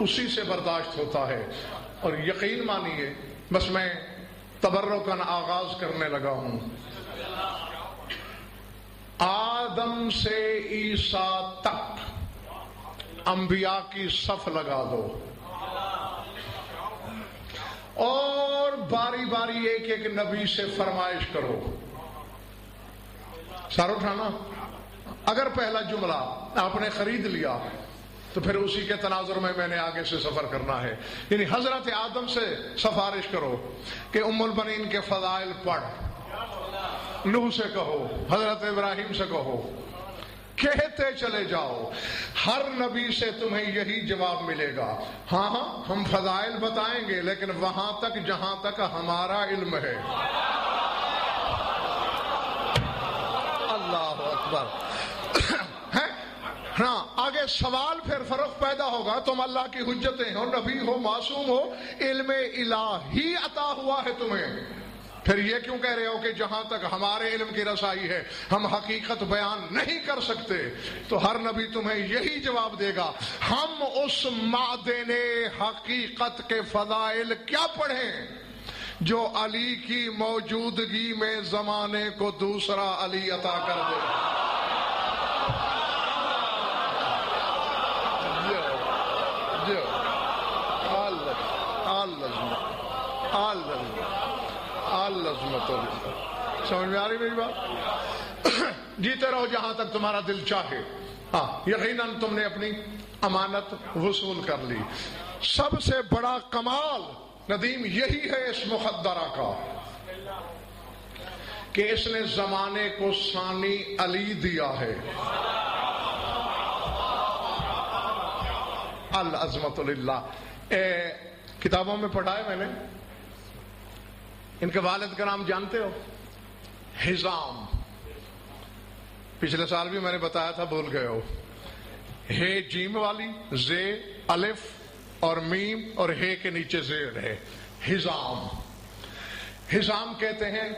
اسی سے برداشت ہوتا ہے. اور یقین مانیے بس میں تبرکاً آغاز کرنے لگا ہوں. آدم سے عیسیٰ تک انبیاء کی صف لگا دو اور باری باری ایک ایک نبی سے فرمائش کرو. سر اٹھانا. اگر پہلا جملہ آپ نے خرید لیا تو پھر اسی کے تناظر میں نے آگے سے سفر کرنا ہے. یعنی حضرت آدم سے سفارش کرو کہ ام البنین کے فضائل پڑھ، نوح سے کہو، حضرت ابراہیم سے کہو، کہتے چلے جاؤ. ہر نبی سے تمہیں یہی جواب ملے گا، ہاں ہاں ہم فضائل بتائیں گے لیکن وہاں تک جہاں تک ہمارا علم ہے. اللہ اکبر. ہاں آگے سوال پھر فرق پیدا ہوگا. تم اللہ کی حجتیں ہو، نبی ہو، معصوم ہو، علم الہی عطا ہوا ہے تمہیں، پھر یہ کیوں کہہ رہے ہو کہ جہاں تک ہمارے علم کی رسائی ہے ہم حقیقت بیان نہیں کر سکتے؟ تو ہر نبی تمہیں یہی جواب دے گا، ہم اس معدن حقیقت کے فضائل کیا پڑھیں جو علی کی موجودگی میں زمانے کو دوسرا علی عطا کر دے. سمجھ میں آ رہی میری بات؟ جیتے رہو جہاں تک تمہارا دل چاہے. ہاں یقیناً تم نے اپنی امانت وصول کر لی. سب سے بڑا کمال ندیم یہی ہے اس مخدرہ کا کہ اس نے زمانے کو ثانی علی دیا ہے. العظمت للہ. کتابوں میں پڑھا ہے میں نے. ان کے والد کا نام جانتے ہو؟ حزام. پچھلے سال بھی میں نے بتایا تھا، بھول گئے ہو. ہے جیم والی، زے الف اور میم اور ہے کے نیچے زیر ہے. حزام. حزام کہتے ہیں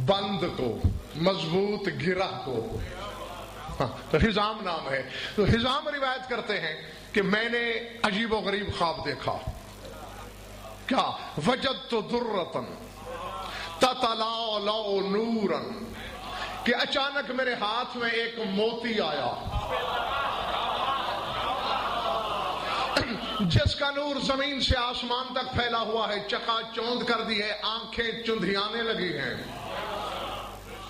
بند کو، مضبوط گرہ کو. تو حزام نام ہے. تو حزام روایت کرتے ہیں کہ میں نے عجیب و غریب خواب دیکھا. کیا؟ وجدت درۃ تتلالع نورا، کہ اچانک میرے ہاتھ میں ایک موتی آیا جس کا نور زمین سے آسمان تک پھیلا ہوا ہے، چکا چوند کر دی ہے، آنکھیں چندھیانے لگی ہیں.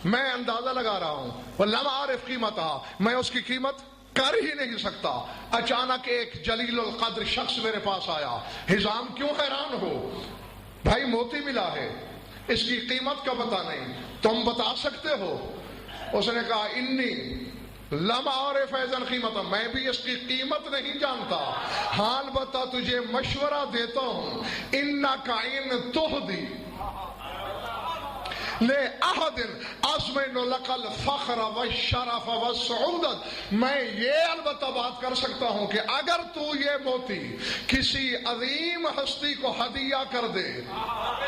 میں اندازہ لگا رہا ہوں وَلَمْ أَعْرِفْ قِيمَتَهَا، میں اس کی قیمت کر ہی نہیں سکتا. اچانک ایک جلیل القدر شخص میرے پاس آیا. حزام کیوں حیران ہو؟ بھائی موتی ملا ہے، اس کی قیمت کا پتہ نہیں، تم بتا سکتے ہو؟ اس نے کہا انی لم اعرف ایذن قیمتا، میں بھی اس کی قیمت نہیں جانتا، حال بتا تجھے مشورہ دیتا ہوں. انک ان تہدی لأحد أضمن لك الفخر والشرف والسعودت، میں یہ البتہ بات کر سکتا ہوں کہ اگر تو یہ موتی کسی عظیم ہستی کو ہدیہ کر دے،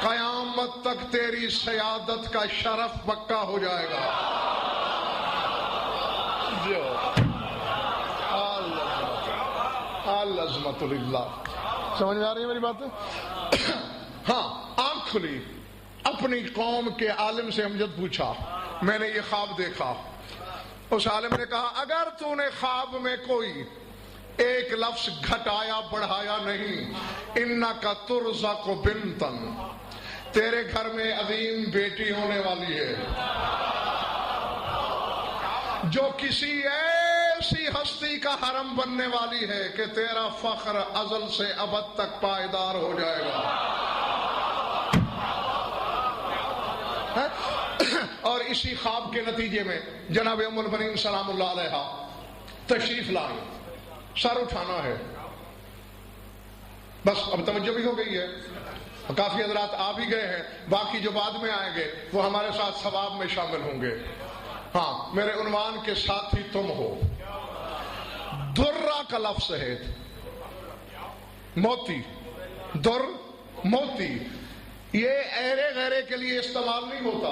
قیامت تک تیری سیادت کا شرف پکا ہو جائے گا. العظمت للہ. سمجھ میں آ رہی ہے میری بات؟ ہاں آنکھ کھلی. اپنی قوم کے عالم سے امجد پوچھا، میں نے یہ خواب دیکھا. اس عالم نے کہا اگر تو نے خواب میں کوئی ایک لفظ گھٹایا بڑھایا نہیں، انک ترزق بنتن، تیرے گھر میں عظیم بیٹی ہونے والی ہے جو کسی ایسی ہستی کا حرم بننے والی ہے کہ تیرا فخر ازل سے ابد تک پائیدار ہو جائے گا. اور اسی خواب کے نتیجے میں جناب ام البنین سلام اللہ علیہا تشریف لائیں. سر اٹھانا ہے بس. اب توجہ بھی ہو گئی ہے، کافی حضرات آ بھی گئے ہیں، باقی جو بعد میں آئیں گے وہ ہمارے ساتھ ثواب میں شامل ہوں گے. ہاں میرے عنوان کے ساتھ ہی تم ہو. درہ کا لفظ ہے موتی. در موتی یہ ایرے غیرے کے لیے استعمال نہیں ہوتا.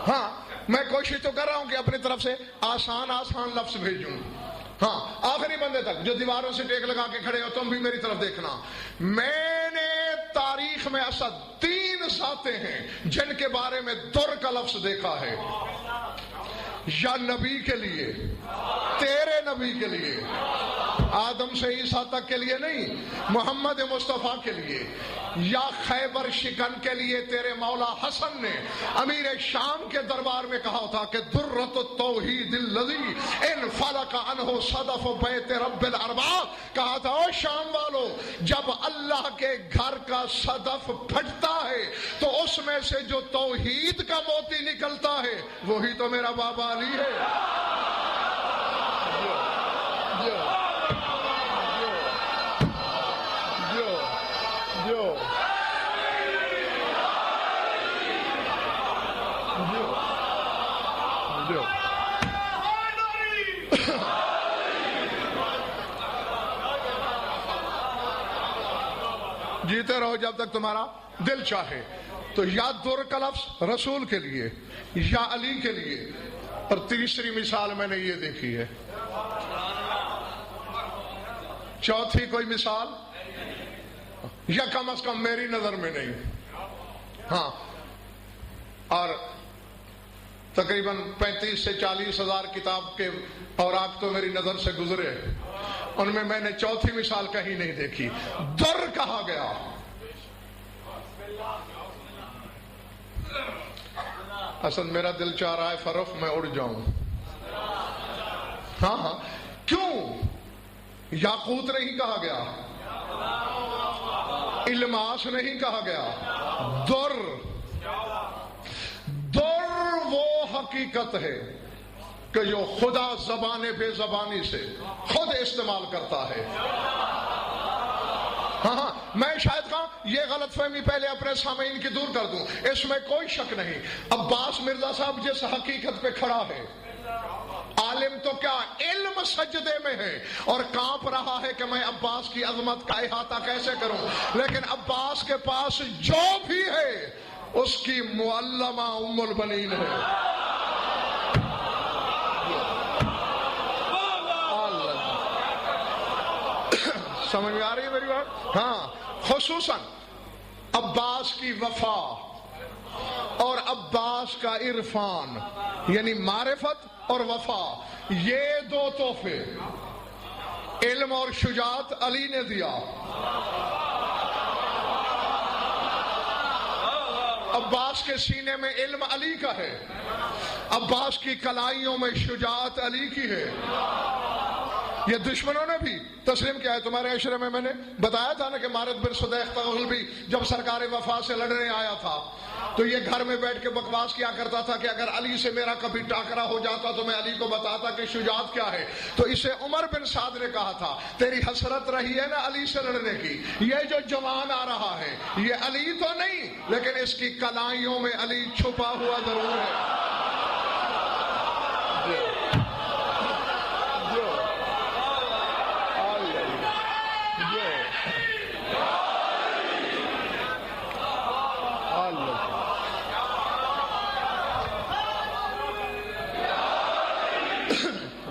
ہاں میں کوشش تو کر رہا ہوں کہ اپنی طرف سے آسان آسان لفظ بھیجوں. ہاں آخری بندے تک جو دیواروں سے ٹیک لگا کے کھڑے ہو تم بھی میری طرف دیکھنا. میں نے تاریخ میں ایسا 3 ذاتیں ہیں جن کے بارے میں در کا لفظ دیکھا ہے. یا نبی کے لیے، تیرے نبی کے لیے، آدم سے عیسیٰ تک کے لیے نہیں، محمد مصطفیٰ کے لیے، یا خیبر شکن کے لیے تیرے مولا حسن نے امیر شام کے دربار میں کہا تھا کہ درۃ التوحید الذی ان فلق عنہ صدف بیت رب الارباب. کہا تھا او شام والو، جب اللہ کے گھر کا صدف پھٹتا ہے تو اس میں سے جو توحید کا موتی نکلتا ہے وہی تو میرا بابا علی ہے. جیتے رہو جب تک تمہارا دل چاہے. تو یا در کا لفظ رسول کے لیے، یا علی کے لیے. اور تیسری مثال میں نے یہ دیکھی ہے. چوتھی کوئی مثال یا کم از کم میری نظر میں نہیں. ہاں، اور تقریباً 35 سے 40 ہزار کتاب کے اوراق تو میری نظر سے گزرے، ان میں نے چوتھی مثال کہیں نہیں دیکھی. در کہا گیا. اصل میرا دل چاہ رہا ہے فرف میں اڑ جاؤں. ہاں کیوں؟ یاقوت نہیں کہا گیا، الماس نہیں کہا گیا، در. در وہ حقیقت ہے کہ جو خدا زبان بے زبانی سے خود استعمال کرتا ہے. ہاں میں شاید کہاں یہ غلط فہمی پہلے اپنے سامعین کی دور کر دوں. اس میں کوئی شک نہیں، عباس مرزا صاحب جس حقیقت پہ کھڑا ہے، عالم تو کیا علم سجدے میں ہے اور کانپ رہا ہے کہ میں عباس کی عظمت کا احاطہ کیسے کروں. لیکن عباس کے پاس جو بھی ہے اس کی معلمہ ام البنین ہے. سمجھ میں آ رہی ہے میری بات؟ ہاں، خصوصاً عباس کی وفا اور عباس کا عرفان، یعنی معرفت اور وفا، یہ 2 تحفے علم اور شجاعت علی نے دیا. عباس کے سینے میں علم علی کا ہے، عباس کی کلائیوں میں شجاعت علی کی ہے. یہ دشمنوں نے بھی تسلیم کیا ہے. تمہارے عشرے میں نے بتایا تھا نا کہ مارد بن صدیق تغلبی جب سرکار وفا سے لڑنے آیا تھا تو یہ گھر میں بیٹھ کے بکواس کیا کرتا تھا کہ اگر علی سے میرا کبھی ٹاکرا ہو جاتا تو میں علی کو بتاتا کہ شجاعت کیا ہے. تو اسے عمر بن سعد نے کہا تھا تیری حسرت رہی ہے نا علی سے لڑنے کی، یہ جو جوان آ رہا ہے یہ علی تو نہیں لیکن اس کی کلائیوں میں علی چھپا ہوا ضرور ہے.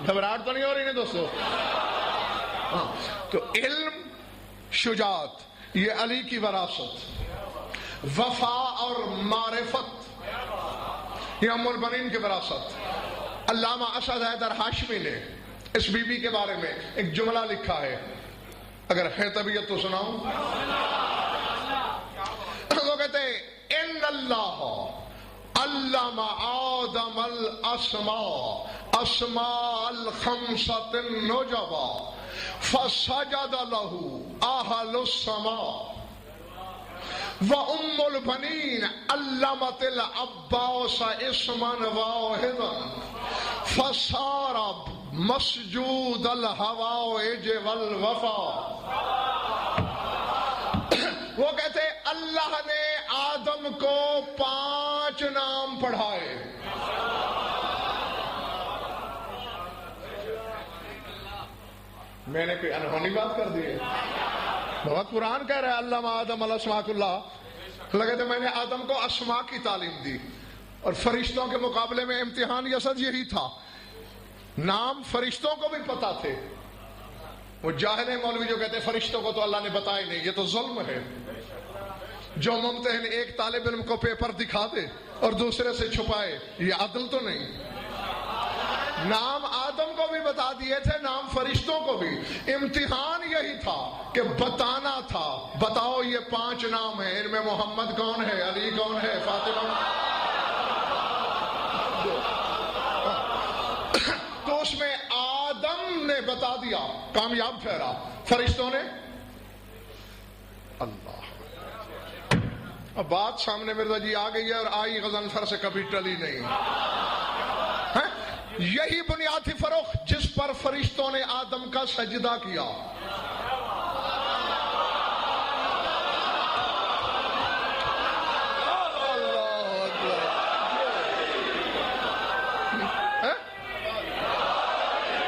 گھبراہٹ تو نہیں ہو رہی نا دوستو؟ تو علم، شجاعت یہ علی کی وراثت، وفا اور معرفت یہ ام البنین کی وراثت. علامہ اسد حیدر ہاشمی نے اس بی بی کے بارے میں ایک جملہ لکھا ہے، اگر ہے طبیعت تو سناؤں. وہ کہتے ہیں ان اللہ علم آدم الاسماء اسماء الخمسۃ النجبا فسجد له اہل السماء وام البنین علمت العباس اسما واحدا فصار مسجود الحوائج والوفا. وہ کہتے اللہ نے آدم کو 5 نام پڑھائے. میں نے کوئی انہونی بات کر دی ہے؟ بہت قرآن کہہ رہا ہے علم آدم الاسماء کلھا. لگے تھے میں نے آدم کو اسماء کی تعلیم دی اور فرشتوں کے مقابلے میں امتحان یسد یہی تھا نام فرشتوں کو بھی پتا تھے. وہ جاہل مولوی جو کہتے ہیں فرشتوں کو تو اللہ نے بتایا نہیں، یہ تو ظلم ہے. جو ممتحن ایک طالب علم کو پیپر دکھا دے اور دوسرے سے چھپائے، یہ عدل تو نہیں. نام آدم کو بھی بتا دیے تھے، نام فرشتوں کو بھی. امتحان یہی تھا کہ بتانا تھا، بتاؤ یہ 5 نام ہیں، ان میں محمد کون ہے، علی کون ہے، فاطمہ. تو اس میں آدم نے بتا دیا، کامیاب ٹھہرا. فرشتوں نے اللہ. اب بات سامنے مرزا جی آ گئی ہے اور آئی غضنفر سے کبھی ٹلی نہیں. یہی بنیاد تھی فروخ جس پر فرشتوں نے آدم کا سجدہ کیا.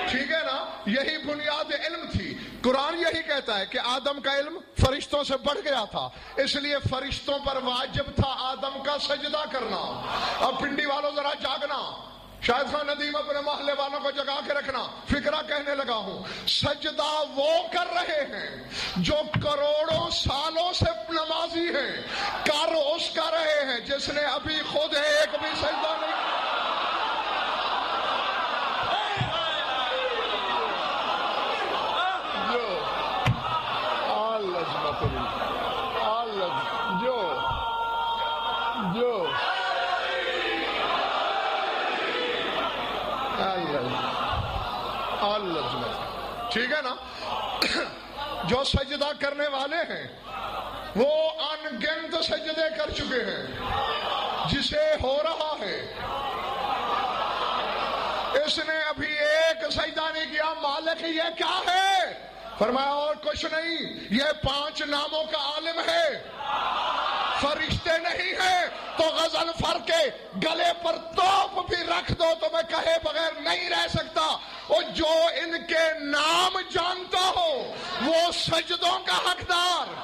ٹھیک ہے نا، یہی بنیاد علم تھی. قرآن یہی کہتا ہے کہ آدم کا علم فرشتوں سے بڑھ گیا تھا، اس لیے فرشتوں پر واجب تھا آدم کا سجدہ کرنا. اب پنڈی والوں ذرا جاگنا. شاہد خان ندیم اپنے محلے والوں کو جگا کے رکھنا. فکرہ کہنے لگا ہوں، سجدہ وہ کر رہے ہیں جو کروڑوں سالوں سے نمازی ہیں. کر اس کا رہے ہیں جس نے ابھی خود ایک بھی سجدہ نہیں. ٹھیک ہے نا. جو سجدہ کرنے والے ہیں وہ ان گنت سجدے کر چکے ہیں. جسے ہو رہا ہے اس نے ابھی ایک سجدہ نہیں کیا. مالک یہ کیا ہے؟ فرمایا اور کچھ نہیں، یہ 5 ناموں کا عالم ہے، فرشتے نہیں ہیں. تو غضنفر کے گلے پر توپ بھی رکھ دو تو میں کہے بغیر نہیں رہ سکتا. اور جو ان کے نام جانتا ہو وہ سجدوں کا حقدار.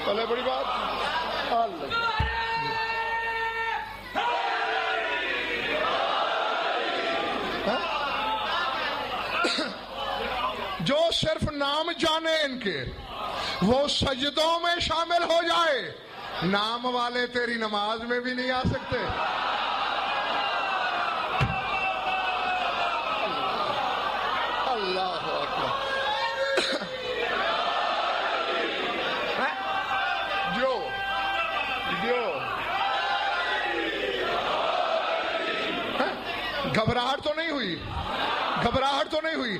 چلے بڑی بات. جو صرف نام جانے ان کے وہ سجدوں میں شامل ہو جائے. نام والے تیری نماز میں بھی نہیں آ سکتے. اللہ اکبر. گھبراہٹ تو نہیں ہوئی، گھبراہٹ تو نہیں ہوئی.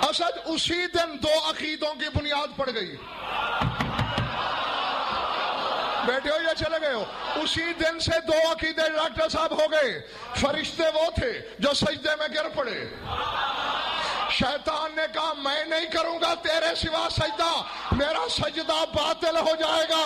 اسد اسی دن 2 عقیدوں کی بنیاد پڑ گئی. بیٹھے ہو یا چلے گئے ہو؟ اسی دن سے 2 عقیدے ڈاکٹر صاحب ہو گئے. فرشتے وہ تھے جو سجدے میں گر پڑے. شیطان نے کہا میں نہیں کروں گا تیرے سوا سجدہ، میرا سجدہ باطل ہو جائے گا.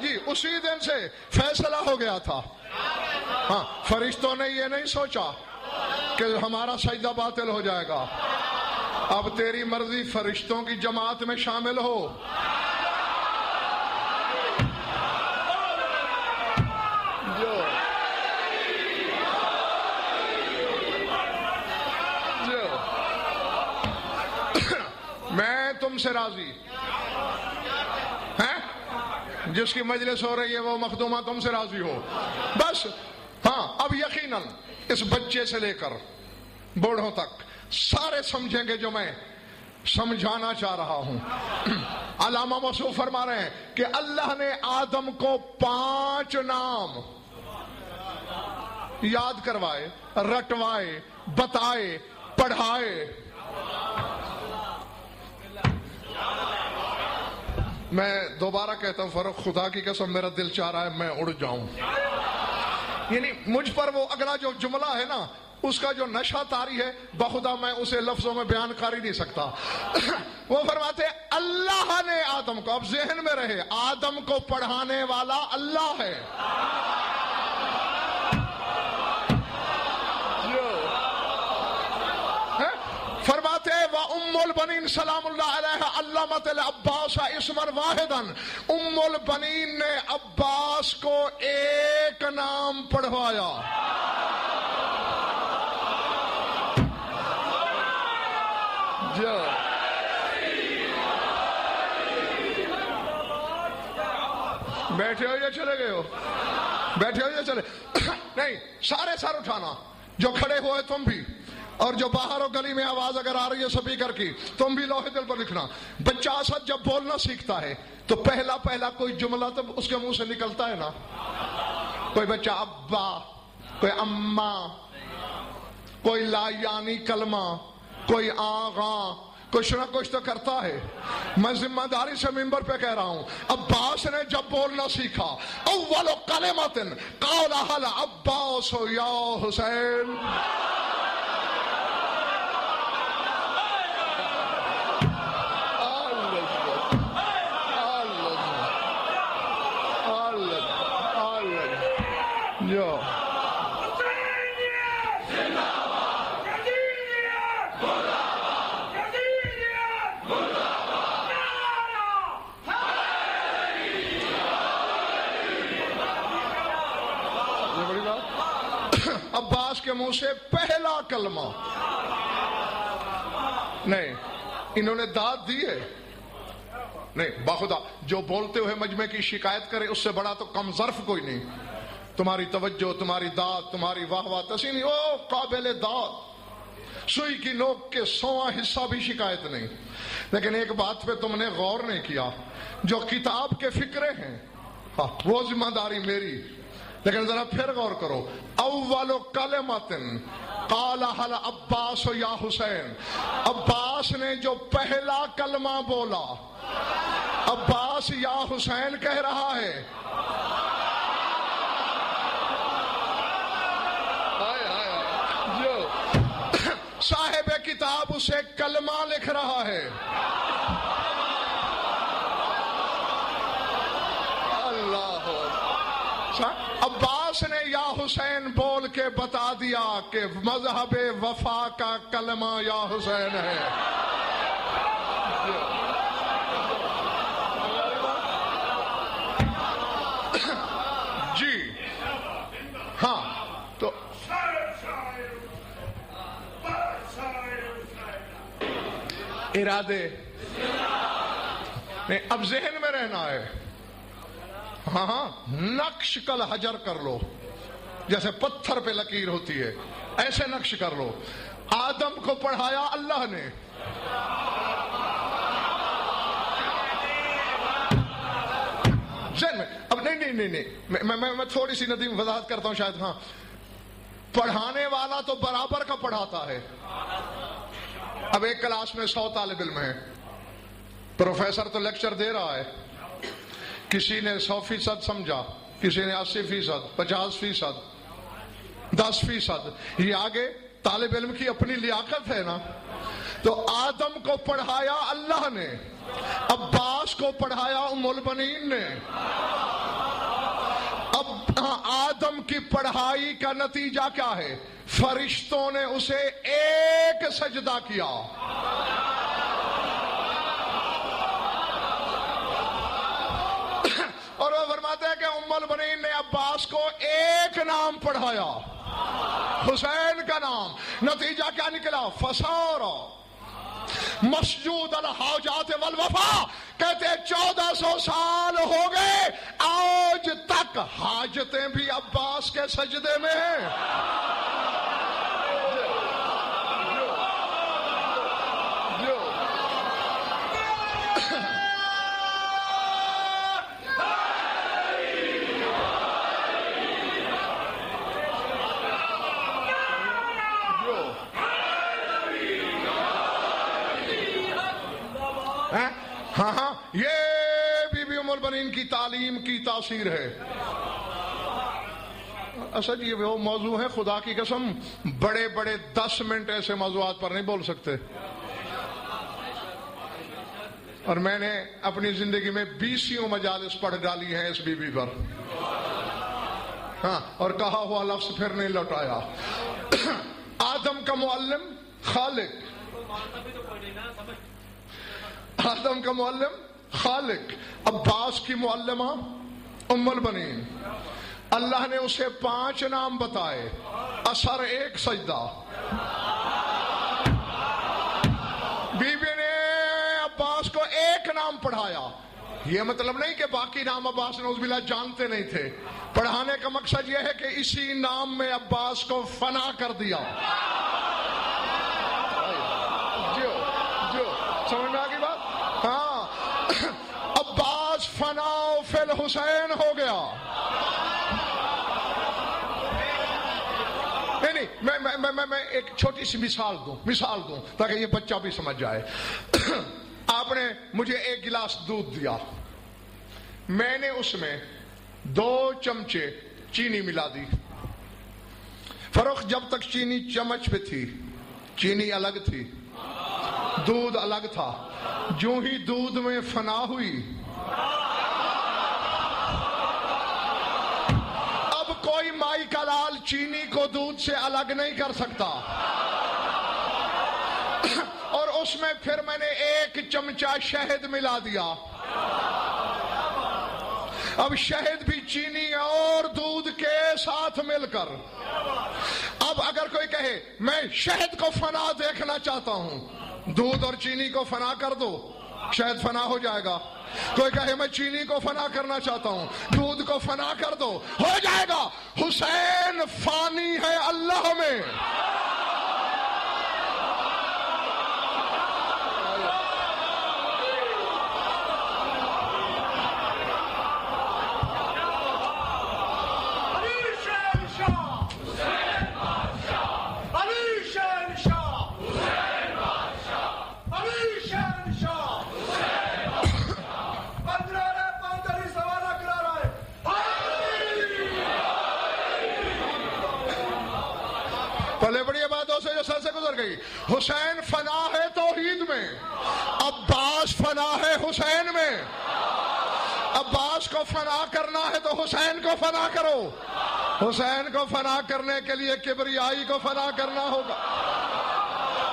جی اسی دن سے فیصلہ ہو گیا تھا. ہاں فرشتوں نے یہ نہیں سوچا کہ ہمارا سجدہ باطل ہو جائے گا. اب تیری مرضی فرشتوں کی جماعت میں شامل ہو. میں تم سے راضی ہیں، جس کی مجلس ہو رہی ہے وہ مخدومہ تم سے راضی ہو بس. ہاں اب یقیناً اس بچے سے لے کر بوڑھوں تک سارے سمجھیں گے جو میں سمجھانا چاہ رہا ہوں. علامہ موصوف فرما رہے ہیں کہ اللہ نے آدم کو 5 نام یاد کروائے، رٹوائے، بتائے پڑھائے. میں دوبارہ کہتا ہوں فاروق، خدا کی قسم میرا دل چاہ رہا ہے میں اڑ جاؤں. یعنی مجھ پر وہ اگلا جو جملہ ہے نا، اس کا جو نشہ طاری ہے، بخدا میں اسے لفظوں میں بیان کر ہی نہیں سکتا. وہ فرماتے ہیں اللہ نے آدم کو، اب ذہن میں رہے، آدم کو پڑھانے والا اللہ ہے. فرماتے ہیں وَأُمُّ الْبَنِينَ سلام اللہ علیہ علمت العباس اسما واحدا، ام البنین نے عباس کو ایک نام پڑھوایا. بیٹھے ہو یا چلے گئے ہو؟ بیٹھے ہو یا چلے نہیں، سارے سر اٹھانا، جو کھڑے ہوئے تم بھی، اور جو باہر ہو گلی میں آواز اگر آ رہی ہے سپیکر کی، تم بھی لوہے دل پر لکھنا. بچہ اسد جب بولنا سیکھتا ہے تو پہلا کوئی جملہ تو اس کے منہ سے نکلتا ہے نا. کوئی بچہ ابا، کوئی اماں، کوئی لا یعنی کلمہ، کوئی آغاں، کچھ نہ کچھ تو کرتا ہے. میں ذمہ داری سے ممبر پہ کہہ رہا ہوں، عباس نے جب بولنا سیکھا، اول کلمۃ قالها العباس یا حسین. عباس کے منہ سے پہلا کلمہ نہیں، انہوں نے داد دی ہے نہیں. باخدا جو بولتے ہوئے مجمع کی شکایت کرے اس سے بڑا تو کم ظرف کوئی نہیں. تمہاری توجہ، تمہاری داد، تمہاری واہ واہ تسینی، او قابل داد، سوئی کی نوک کے 100واں حصہ بھی شکایت نہیں. لیکن ایک بات پہ تم نے غور نہیں کیا، جو کتاب کے فکرے ہیں وہ ذمہ داری میری. لیکن ذرا پھر غور کرو، اول کلمۃ قالها العباس یا حسین، عباس نے جو پہلا کلمہ بولا، عباس یا حسین کہہ رہا ہے. صاحب کتاب اسے کلمہ لکھ رہا ہے. اللہ، عباس نے یا حسین بول کے بتا دیا کہ مذہب وفا کا کلمہ یا حسین ہے. جی ہاں، تو ارادے نہیں، اب ذہن میں رہنا ہے. ہاں نقش کل حجر کر لو، جیسے پتھر پہ لکیر ہوتی ہے ایسے نقش کر لو. آدم کو پڑھایا اللہ نے، ذہن میں اب نہیں میں تھوڑی سی ندیم وضاحت کرتا ہوں شاید. ہاں، پڑھانے والا تو برابر کا پڑھاتا ہے. اب ایک کلاس میں 100 طالب علم ہیں، پروفیسر تو لیکچر دے رہا ہے، کسی نے 100% سمجھا، کسی نے 80%، 50%، 10%. یہ آگے طالب علم کی اپنی لیاقت ہے نا. تو آدم کو پڑھایا اللہ نے، عباس کو پڑھایا ام البنین نے. اب آدم کی پڑھائی کا نتیجہ کیا ہے؟ فرشتوں نے اسے ایک سجدہ کیا. اور وہ فرماتے ہیں کہ ام البنین نے عباس کو ایک نام پڑھایا، حسین کا نام. نتیجہ کیا نکلا؟ فسار مسجود الحاجات والوفا. کہتے 1400 سال ہو گئے، آج تک حاجتیں بھی عباس کے سجدے میں ہیں. ہاں ہاں، یہ بی بی ام البنین کی تعلیم کی تاثیر ہے۔ اصل یہ وہ موضوع ہے، خدا کی قسم بڑے بڑے 10 منٹ ایسے موضوعات پر نہیں بول سکتے، اور میں نے اپنی زندگی میں 20 مجالس پڑھ ڈالی ہیں اس بی بی پر، ہاں، اور کہا ہوا لفظ پھر نہیں لوٹایا۔ آدم کا معلم خالق، آدم کا معلم خالق، عباس کی معلمہ ام البنین، اللہ نے اسے 5 نام بتائے، اثر 1 سجدہ۔ بی بی نے عباس کو 1 نام پڑھایا، یہ مطلب نہیں کہ باقی نام عباس نعوذ باللہ جانتے نہیں تھے، پڑھانے کا مقصد یہ ہے کہ اسی نام میں عباس کو فنا کر دیا۔ جو سمجھ میں آگئی بات؟ ہاں، عباس فنا فی الحسین ہو گیا۔ میں ایک چھوٹی سی مثال دوں تاکہ یہ بچہ بھی سمجھ جائے۔ آپ نے مجھے 1 گلاس دودھ دیا، میں نے اس میں 2 چمچے چینی ملا دی۔ فروخت جب تک چینی چمچ پہ تھی، چینی الگ تھی، دودھ الگ تھا، جو ہی دودھ میں فنا ہوئی، اب کوئی مائی کا لال چینی کو دودھ سے الگ نہیں کر سکتا، اور اس میں پھر میں نے 1 چمچہ شہد ملا دیا۔ اب شہد بھی چینی اور دودھ کے ساتھ مل کر، اب اگر کوئی کہے میں شہد کو فنا دیکھنا چاہتا ہوں، دودھ اور چینی کو فنا کر دو، شہد فنا ہو جائے گا۔ کوئی کہے میں چینی کو فنا کرنا چاہتا ہوں، دودھ کو فنا کر دو، ہو جائے گا۔ حسین فانی ہے اللہ میں۔ پہلے بڑی عبادتوں سے جو سر سے گزر گئی، حسین فنا ہے توحید میں، عباس فنا ہے حسین میں۔ عباس کو فنا کرنا ہے تو حسین کو فنا کرو، حسین کو فنا کرنے کے لیے کبریائی کو فنا کرنا ہوگا۔